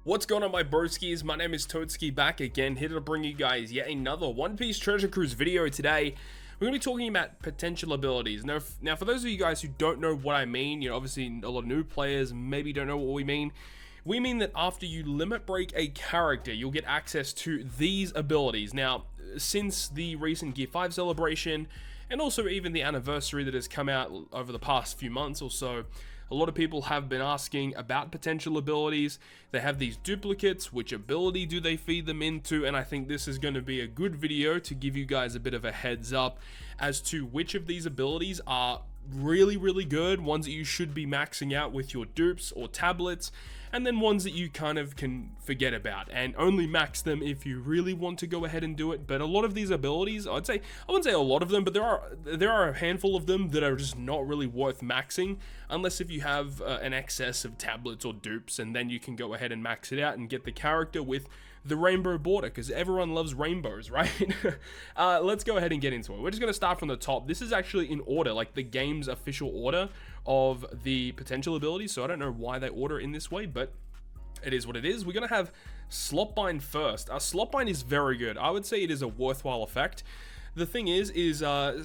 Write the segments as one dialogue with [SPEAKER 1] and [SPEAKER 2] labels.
[SPEAKER 1] What's going on, my broskiis? My name is Toadskii, back again, here to bring you guys yet another One Piece Treasure Cruise video. Today we're going to be talking about potential abilities. Now for those of you guys who don't know what I mean, obviously a lot of new players maybe don't know what we mean. We mean that after you limit break a character, you'll get access to these abilities. Now, since the recent Gear 5 celebration, and also even the anniversary that has come out over the past few months or so, a lot of people have been asking about potential abilities. They have these duplicates, which ability do they feed them into? And I think this is going to be a good video to give you guys a bit of a heads up as to which of these abilities are really good, ones that you should be maxing out with your dupes or tablets, and then ones that you kind of can forget about and only max them if you really want to go ahead and do it. But a lot of these abilities, I wouldn't say a lot of them, but there are a handful of them that are just not really worth maxing unless if you have an excess of tablets or dupes, and then you can go ahead and max it out and get the character with the rainbow border, because everyone loves rainbows, right? Let's go ahead and get into it. We're just going to start from the top. This is actually in order, like the game's official order of the potential abilities, so I don't know why they order in this way, but it is what it is. We're going to have Slot Bind first. Slot Bind is very good. I would say it is a worthwhile effect. The thing is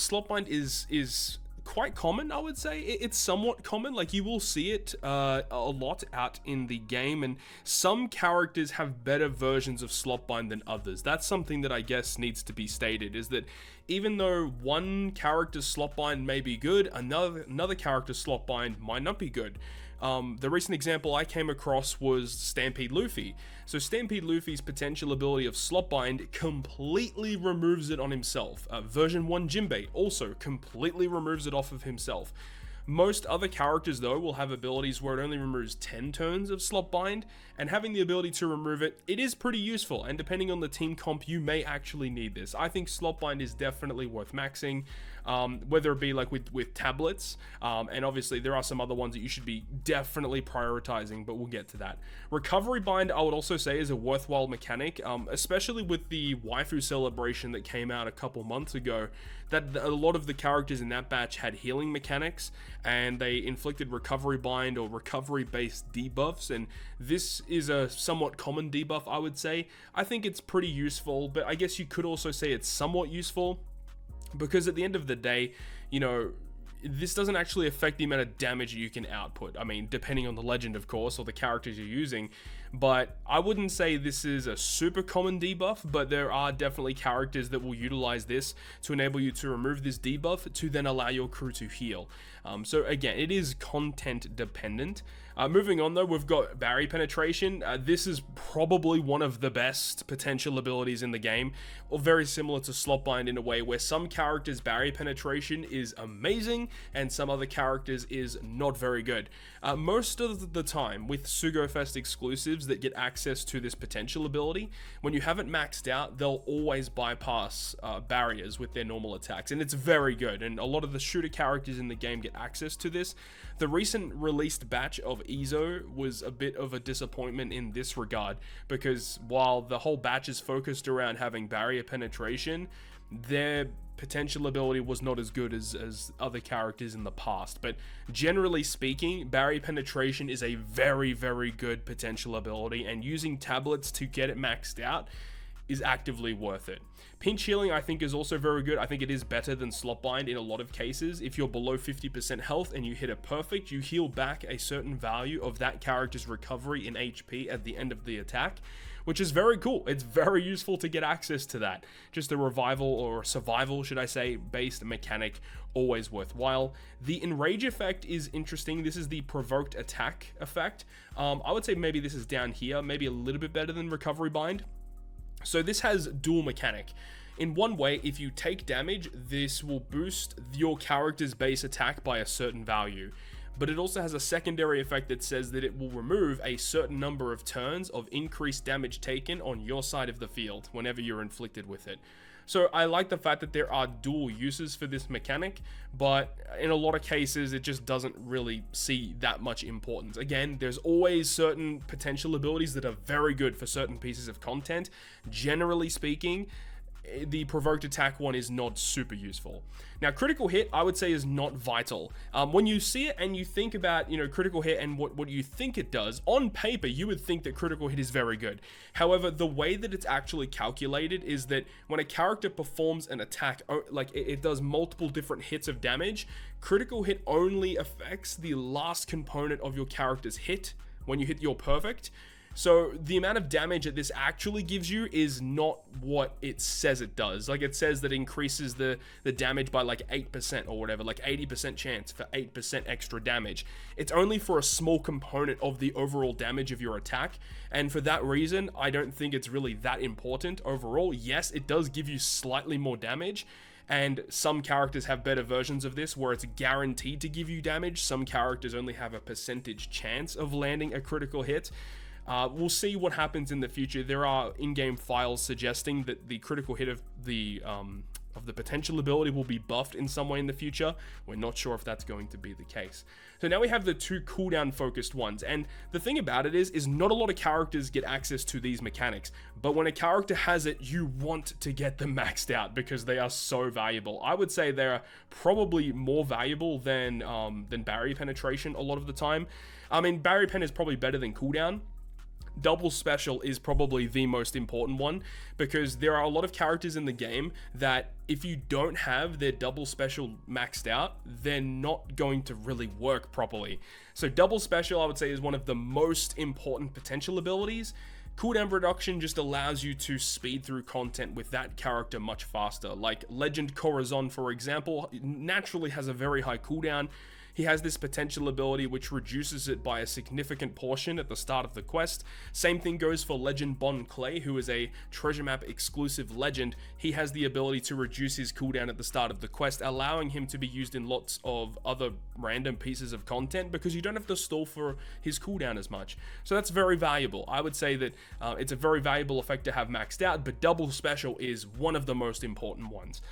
[SPEAKER 1] Slot Bind is quite common. I would say it's somewhat common. Like, you will see it a lot out in the game, and some characters have better versions of Slot Bind than others. That's something that I guess needs to be stated, is that even though one character's Slot Bind may be good, another character's Slot Bind might not be good. The recent example I came across was Stampede Luffy. So Stampede Luffy's potential ability of Slot Bind completely removes it on himself. Version 1 Jinbei also completely removes it off of himself. Most other characters, though, will have abilities where it only removes 10 turns of Slot Bind, and having the ability to remove it, it is pretty useful, and depending on the team comp, you may actually need this. I think Slot Bind is definitely worth maxing, whether it be like with tablets, and obviously there are some other ones that you should be definitely prioritizing, but we'll get to that. Recovery Bind, I would also say, is a worthwhile mechanic, especially with the waifu celebration that came out a couple months ago, that a lot of the characters in that batch had healing mechanics, and they inflicted recovery bind or recovery based debuffs, and this is a somewhat common debuff, I would say. I think it's pretty useful, but I guess you could also say it's somewhat useful, because at the end of the day, this doesn't actually affect the amount of damage you can output. I mean, depending on the legend, of course, or the characters you're using, but I wouldn't say this is a super common debuff, but there are definitely characters that will utilize this to enable you to remove this debuff to then allow your crew to heal. So again, it is content dependent. Moving on though, we've got Barrier Penetration. This is probably one of the best potential abilities in the game, or very similar to Slot Bind in a way where some characters' Barrier Penetration is amazing and some other characters is not very good. Most of the time with Sugo Fest exclusives that get access to this potential ability, when you haven't maxed out, they'll always bypass barriers with their normal attacks, and it's very good, and a lot of the shooter characters in the game get access to this. The recent released batch of Izo was a bit of a disappointment in this regard, because while the whole batch is focused around having barrier penetration, their potential ability was not as good as other characters in the past. But generally speaking, barrier penetration is a very good potential ability, and using tablets to get it maxed out is actively worth it. Pinch healing, I think, is also very good. I think it is better than Slot Bind in a lot of cases. If you're below 50% health and you hit it perfect, you heal back a certain value of that character's recovery in HP at the end of the attack, which is very cool. It's very useful to get access to that. Just a revival, or survival, should I say, based mechanic, always worthwhile. The Enrage effect is interesting. This is the Provoked ATK effect. I would say maybe this is down here, maybe a little bit better than Recovery Bind. So this has dual mechanic. In one way, if you take damage, this will boost your character's base attack by a certain value. But it also has a secondary effect that says that it will remove a certain number of turns of increased damage taken on your side of the field whenever you're inflicted with it. So I like the fact that there are dual uses for this mechanic, but in a lot of cases it just doesn't really see that much importance. Again, there's always certain potential abilities that are very good for certain pieces of content. Generally speaking, the provoked attack one is not super useful. Now, critical hit, I would say, is not vital. When you see it and you think about, critical hit and what you think it does, on paper, you would think that critical hit is very good. However, the way that it's actually calculated is that when a character performs an attack, like it does multiple different hits of damage, critical hit only affects the last component of your character's hit when you hit your perfect. So the amount of damage that this actually gives you is not what it says it does. Like, it says that it increases the damage by like 8% or whatever, like 80% chance for 8% extra damage. It's only for a small component of the overall damage of your attack. And for that reason, I don't think it's really that important overall. Yes, it does give you slightly more damage. And some characters have better versions of this where it's guaranteed to give you damage. Some characters only have a percentage chance of landing a critical hit. We'll see what happens in the future. There are in-game files suggesting that the critical hit of the potential ability will be buffed in some way in the future. We're not sure if that's going to be the case. So now we have the two cooldown focused ones, and the thing about it is not a lot of characters get access to these mechanics, but when a character has it, you want to get them maxed out because they are so valuable. I would say they're probably more valuable than barrier penetration a lot of the time. I mean, barrier pen is probably better than cooldown. Double special is probably the most important one because there are a lot of characters in the game that if you don't have their double special maxed out, they're not going to really work properly. So double special, I would say, is one of the most important potential abilities. Cooldown reduction just allows you to speed through content with that character much faster. Like Legend Corazon, for example, naturally has a very high cooldown. He has this potential ability which reduces it by a significant portion at the start of the quest. Same thing goes for Legend Bon Clay, who is a treasure map exclusive legend. He has the ability to reduce his cooldown at the start of the quest, allowing him to be used in lots of other random pieces of content because you don't have to stall for his cooldown as much. So that's very valuable. I would say that it's a very valuable effect to have maxed out, but double special is one of the most important ones.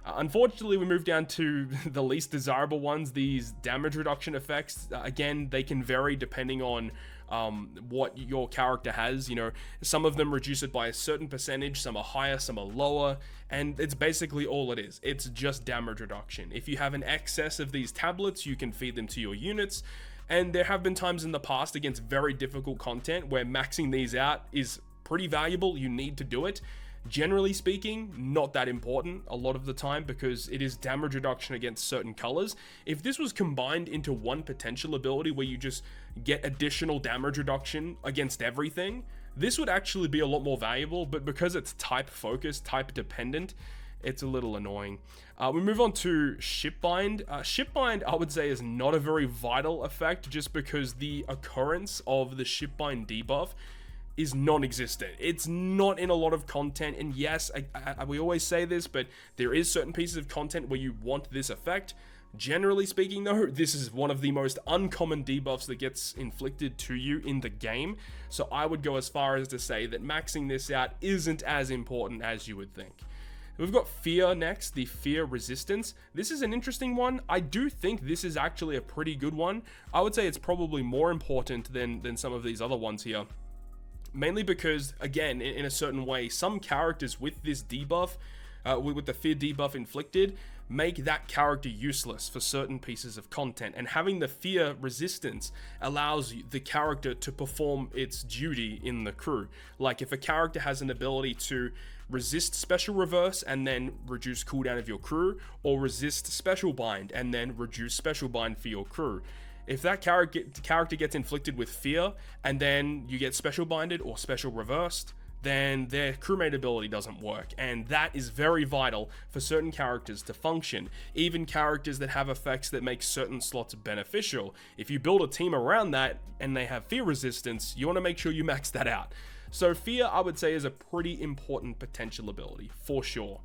[SPEAKER 1] Unfortunately, we move down to the least desirable ones, these damage reduction effects. Again, they can vary depending on what your character has. Some of them reduce it by a certain percentage, some are higher, some are lower, and it's basically all it is. It's just damage reduction. If you have an excess of these tablets, you can feed them to your units. And there have been times in the past against very difficult content where maxing these out is pretty valuable. You need to do it. Generally speaking, not that important a lot of the time because it is damage reduction against certain colors. If this was combined into one potential ability where you just get additional damage reduction against everything, this would actually be a lot more valuable, but because it's type focused, type dependent, it's a little annoying. We move on to Ship Bind. Ship Bind, I would say, is not a very vital effect just because the occurrence of the Ship Bind debuff is non-existent. It's not in a lot of content, and yes, we always say this, but there is certain pieces of content where you want this effect. Generally speaking though, this is one of the most uncommon debuffs that gets inflicted to you in the game, so I would go as far as to say that maxing this out isn't as important as you would think. We've got Fear next, the Fear Resistance. This is an interesting one. I do think this is actually a pretty good one. I would say it's probably more important than some of these other ones here. Mainly because, again, in a certain way, some characters with this debuff, with the fear debuff inflicted, make that character useless for certain pieces of content. And having the fear resistance allows the character to perform its duty in the crew. Like if a character has an ability to resist special reverse and then reduce cooldown of your crew, or resist special bind and then reduce special bind for your crew. If that character gets inflicted with fear, and then you get special binded or special reversed, then their crewmate ability doesn't work, and that is very vital for certain characters to function. Even characters that have effects that make certain slots beneficial. If you build a team around that, and they have fear resistance, you want to make sure you max that out. So fear, I would say, is a pretty important potential ability, for sure.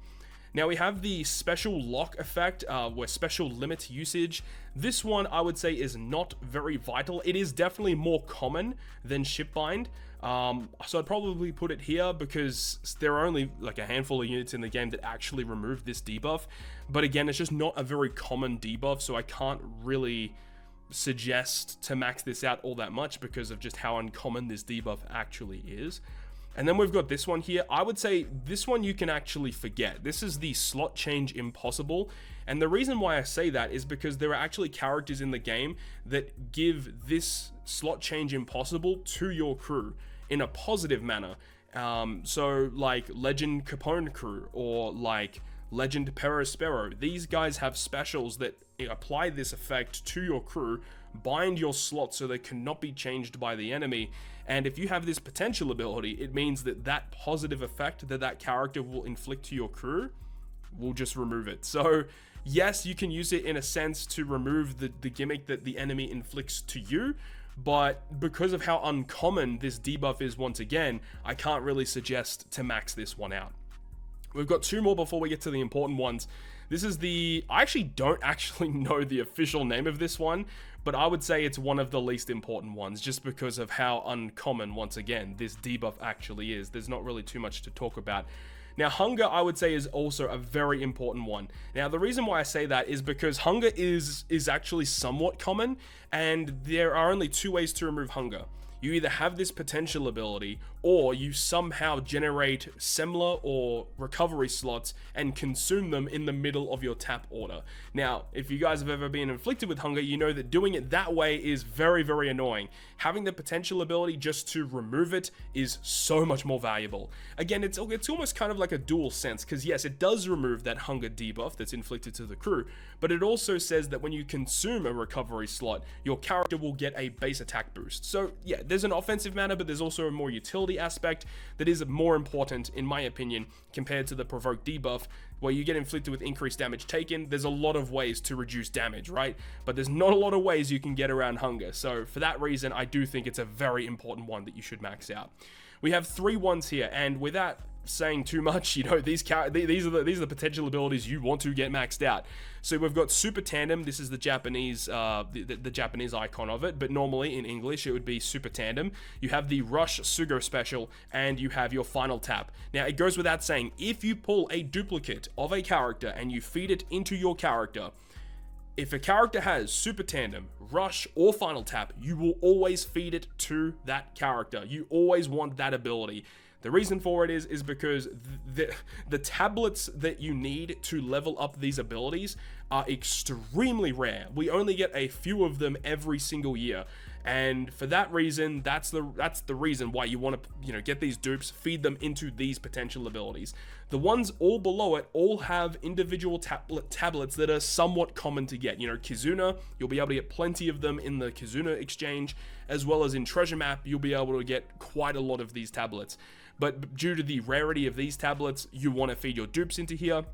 [SPEAKER 1] Now we have the special lock effect, where special limits usage. This one I would say is not very vital. It is definitely more common than Ship Bind. So I'd probably put it here because there are only like a handful of units in the game that actually remove this debuff. But again, it's just not a very common debuff, so I can't really suggest to max this out all that much because of just how uncommon this debuff actually is. And then we've got this one here. I would say this one you can actually forget. This is the slot change impossible. And the reason why I say that is because there are actually characters in the game that give this slot change impossible to your crew in a positive manner. So like Legend Capone crew or like Legend Perospero. These guys have specials that apply this effect to your crew, bind your slots so they cannot be changed by the enemy. And if you have this potential ability, it means that that positive effect that that character will inflict to your crew will just remove it. So yes, you can use it in a sense to remove the gimmick that the enemy inflicts to you, but because of how uncommon this debuff is once again, I can't really suggest to max this one out. We've got two more before we get to the important ones. This is I actually don't know the official name of this one, but I would say it's one of the least important ones just because of how uncommon, once again, this debuff actually is. There's not really too much to talk about. Now, Hunger, I would say, is also a very important one. Now, the reason why I say that is because Hunger is actually somewhat common, and there are only two ways to remove Hunger. You either have this potential ability, or you somehow generate Semler or recovery slots and consume them in the middle of your tap order. Now, if you guys have ever been inflicted with Hunger, you know that doing it that way is very, very annoying. Having the potential ability just to remove it is so much more valuable. Again, it's almost kind of like a dual sense, because yes, it does remove that Hunger debuff that's inflicted to the crew, but it also says that when you consume a recovery slot, your character will get a base attack boost. So yeah, there's an offensive manner, but there's also a more utility aspect that is more important, in my opinion, compared to the Provoked debuff, where you get inflicted with increased damage taken. There's a lot of ways to reduce damage, right? But there's not a lot of ways you can get around Hunger. So for that reason, I do think it's a very important one that you should max out. We have 3 ones here, and without saying too much, you know, these are the potential abilities you want to get maxed out. So we've got Super Tandem. This is the Japanese the Japanese icon of it, but normally in English it would be Super Tandem. You have the Rush Sugo special, and you have your Final Tap. Now, it goes without saying, if you pull a duplicate of a character and you feed it into your character, if a character has Super Tandem, Rush, or Final Tap, you will always feed it to that character. You always want that ability. The reason for it is because the tablets that you need to level up these abilities are extremely rare. We only get a few of them every single year. And for that reason, that's the reason why you want to, you know, get these dupes, feed them into these potential abilities. The ones all below it all have individual tablets that are somewhat common to get. You know, Kizuna, you'll be able to get plenty of them in the Kizuna exchange, as well as in Treasure Map, you'll be able to get quite a lot of these tablets. But due to the rarity of these tablets, you want to feed your dupes into here.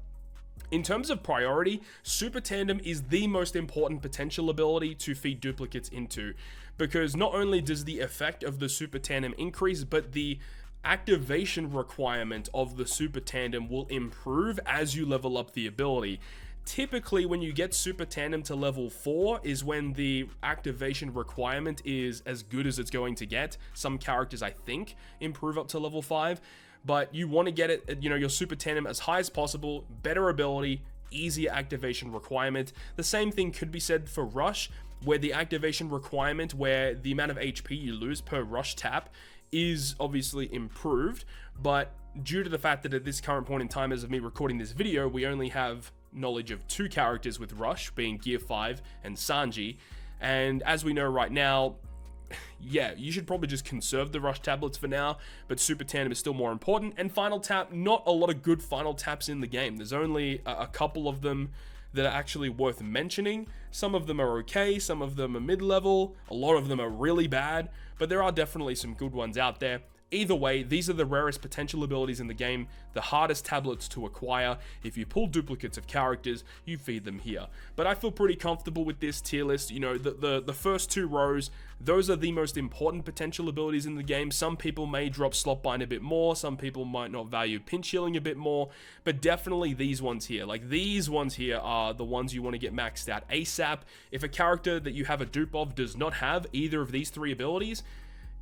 [SPEAKER 1] In terms of priority, Super Tandem is the most important potential ability to feed duplicates into, because not only does the effect of the Super Tandem increase, but the activation requirement of the Super Tandem will improve as you level up the ability. Typically, when you get Super Tandem to level 4 is when the activation requirement is as good as it's going to get. Some characters, I think, improve up to level 5, but you want to get it, you know, your Super Tandem as high as possible, better ability, easier activation requirement. The same thing could be said for Rush, where the activation requirement, where the amount of HP you lose per Rush tap is obviously improved, but due to the fact that at this current point in time, as of me recording this video, we only have knowledge of 2 characters with Rush, being Gear 5 and Sanji, and as we know right now, yeah, you should probably just conserve the Rush tablets for now, but Super Tandem is still more important. And Final Tap, not a lot of good Final Taps in the game. There's only a couple of them that are actually worth mentioning. Some of them are okay, some of them are mid-level, a lot of them are really bad, but there are definitely some good ones out there. Either way, these are the rarest potential abilities in the game, the hardest tablets to acquire. If you pull duplicates of characters, you feed them here. But I feel pretty comfortable with this tier list. You know, the first 2 rows, those are the most important potential abilities in the game. Some people may drop Slot Bind a bit more, some people might not value pinch healing a bit more, but definitely these ones here. Like, these ones here are the ones you want to get maxed out ASAP. If a character that you have a dupe of does not have either of these 3 abilities,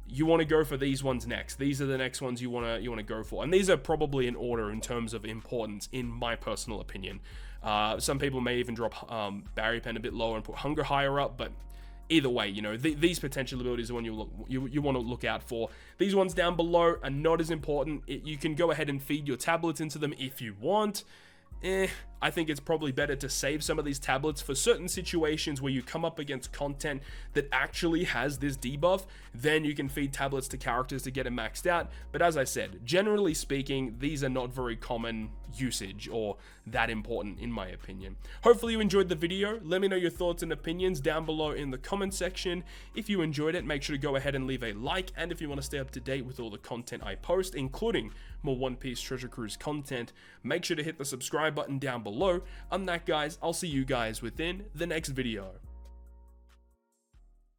[SPEAKER 1] you want to go for these ones next. These are the next ones you want to go for, and these are probably in order in terms of importance, in my personal opinion. Some people may even drop Barrier Pen a bit lower and put Hunger higher up, but either way, you know, these potential abilities are one you want to look out for. These ones down below are not as important. You can go ahead and feed your tablets into them if you want. I think it's probably better to save some of these tablets for certain situations where you come up against content that actually has this debuff. Then you can feed tablets to characters to get it maxed out. But as I said, generally speaking, these are not very common usage or that important in my opinion. Hopefully you enjoyed the video. Let me know your thoughts and opinions down below in the comment section. If you enjoyed it, make sure to go ahead and leave a like, and if you want to stay up to date with all the content I post, including more One Piece Treasure Cruise content, make sure to hit the subscribe button down below. I'm that, guys. I'll see you guys within the next video.